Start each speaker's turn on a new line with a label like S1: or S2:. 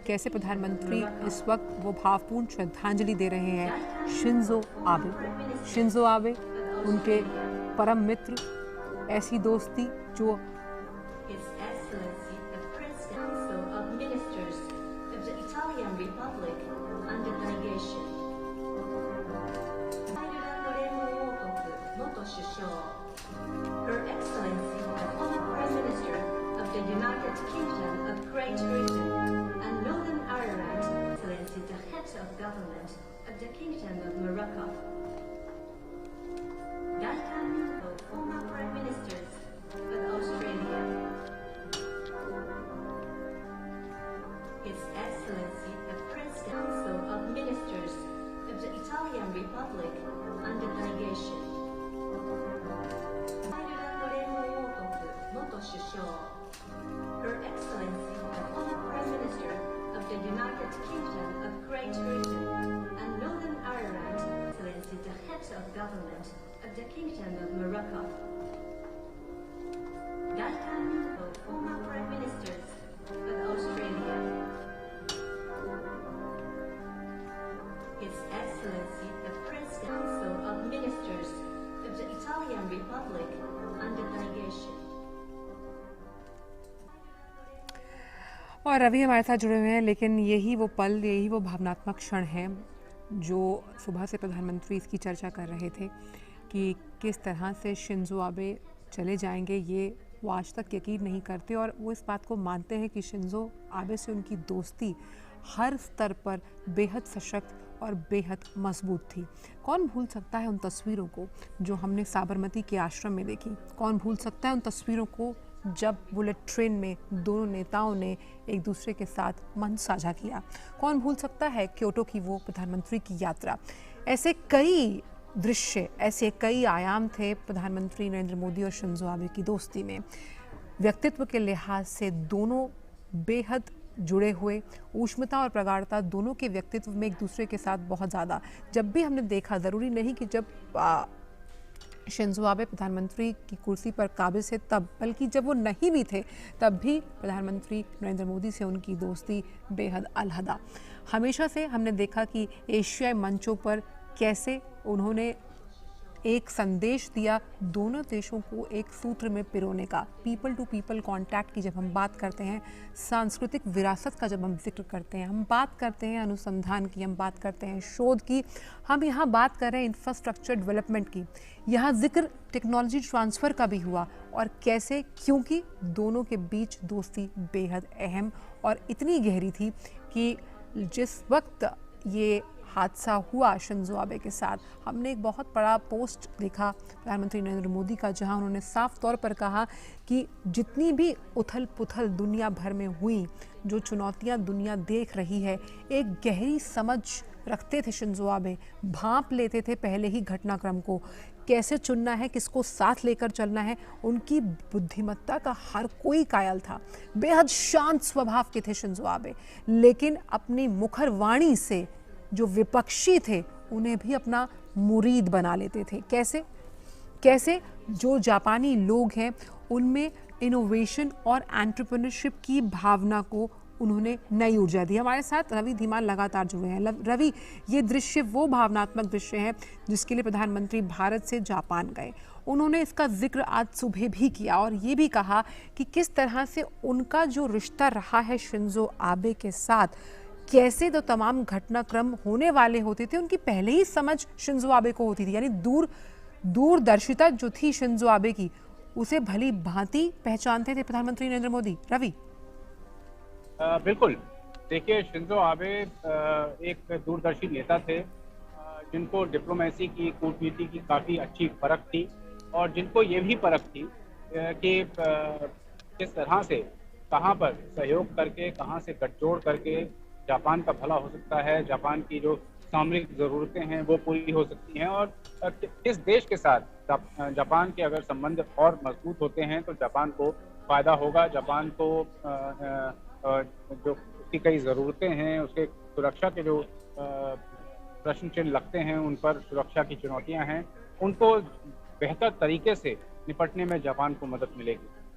S1: कैसे प्रधानमंत्री इस वक्त वो भावपूर्ण श्रद्धांजलि दे रहे हैं शिंजो आबे को। शिंजो आबे उनके परम मित्र, ऐसी दोस्ती जो
S2: United Kingdom of Great Britain and Northern Ireland, Excellency the head of government of the Kingdom of Morocco. Welcome to former Prime Ministers of Australia. His Excellency the Press Council of Ministers of the Italian Republic and the delegation. アイルランド連合王国元首相 Her Excellency the former Prime Minister of the United Kingdom of Great Britain and Northern Ireland, Excellency the head of government of the Kingdom of Morocco. Welcome to former Prime Ministers of Australia. His Excellency the Press Council of Ministers of the Italian Republic and the delegation.
S1: और रवि हमारे साथ जुड़े हुए हैं, लेकिन यही वो पल, यही वो भावनात्मक क्षण है जो सुबह से प्रधानमंत्री इसकी चर्चा कर रहे थे कि किस तरह से शिंजो आबे चले जाएंगे। ये वो आज तक यकीन नहीं करते और वो इस बात को मानते हैं कि शिंजो आबे से उनकी दोस्ती हर स्तर पर बेहद सशक्त और बेहद मजबूत थी। कौन भूल सकता है उन तस्वीरों को जो हमने साबरमती के आश्रम में देखी? कौन भूल सकता है उन तस्वीरों को जब बुलेट ट्रेन में दोनों नेताओं ने एक दूसरे के साथ मंच साझा किया? कौन भूल सकता है क्योटो की वो प्रधानमंत्री की यात्रा? ऐसे कई दृश्य, ऐसे कई आयाम थे प्रधानमंत्री नरेंद्र मोदी और शिंजो आबे की दोस्ती में। व्यक्तित्व के लिहाज से दोनों बेहद जुड़े हुए, ऊष्मता और प्रगाढ़ता दोनों के व्यक्तित्व में एक दूसरे के साथ बहुत ज़्यादा। जब भी हमने देखा, ज़रूरी नहीं कि जब शिंजो आबे प्रधानमंत्री की कुर्सी पर काबिज थे तब, बल्कि जब वो नहीं भी थे तब भी प्रधानमंत्री नरेंद्र मोदी से उनकी दोस्ती बेहद अलहदा। हमेशा से हमने देखा कि एशियाई मंचों पर कैसे उन्होंने एक संदेश दिया दोनों देशों को एक सूत्र में पिरोने का। पीपल टू पीपल कांटेक्ट की जब हम बात करते हैं, सांस्कृतिक विरासत का जब हम जिक्र करते हैं, हम बात करते हैं अनुसंधान की, हम बात करते हैं शोध की, हम यहाँ बात कर रहे हैं इंफ्रास्ट्रक्चर डेवलपमेंट की, यहाँ जिक्र टेक्नोलॉजी ट्रांसफ़र का भी हुआ। और कैसे? क्योंकि दोनों के बीच दोस्ती बेहद अहम और इतनी गहरी थी कि जिस वक्त ये हादसा हुआ शिंजो आबे के साथ, हमने एक बहुत बड़ा पोस्ट देखा प्रधानमंत्री नरेंद्र मोदी का, जहां उन्होंने साफ तौर पर कहा कि जितनी भी उथल पुथल दुनिया भर में हुई, जो चुनौतियां दुनिया देख रही है, एक गहरी समझ रखते थे शिंजो आबे, भांप लेते थे पहले ही घटनाक्रम को, कैसे चुनना है, किसको साथ लेकर चलना है। उनकी बुद्धिमत्ता का हर कोई कायल था। बेहद शांत स्वभाव के थे शिंजो आबे, लेकिन अपनी मुखर वाणी से जो विपक्षी थे उन्हें भी अपना मुरीद बना लेते थे। कैसे? कैसे जो जापानी लोग हैं उनमें इनोवेशन और एंटरप्रेन्योरशिप की भावना को उन्होंने नई ऊर्जा दी। हमारे साथ रवि धीमान लगातार जुड़े हैं। रवि, ये दृश्य वो भावनात्मक दृश्य है जिसके लिए प्रधानमंत्री भारत से जापान गए। उन्होंने इसका जिक्र आज सुबह भी किया और ये भी कहा कि किस तरह से उनका जो रिश्ता रहा है शिंजो आबे के साथ, कैसे तो तमाम घटनाक्रम होने वाले होते थे उनकी पहले ही समझ शिंजो आबे को होती थी। यानी दूरदर्शिता जो थी शिंजो आबे की, उसे भली भांति पहचानते थे प्रधानमंत्री नरेंद्र मोदी। रवि,
S3: बिल्कुल। देखिए, शिंजो आबे एक दूरदर्शी नेता थे जिनको डिप्लोमेसी की, कूटनीति की काफ़ी अच्छी परख थी और जिनको ये भी परख थी कि किस तरह से कहाँ पर सहयोग करके, कहाँ से गठजोड़ करके जापान का भला हो सकता है, जापान की जो सामरिक ज़रूरतें हैं वो पूरी हो सकती हैं और किस देश के साथ जापान के अगर संबंध और मजबूत होते हैं तो जापान को फ़ायदा होगा। जापान को जो उसकी कई ज़रूरतें हैं, उसके सुरक्षा के जो प्रश्न चिन्ह लगते हैं, उन पर सुरक्षा की चुनौतियां हैं, उनको बेहतर तरीके से निपटने में जापान को मदद मिलेगी।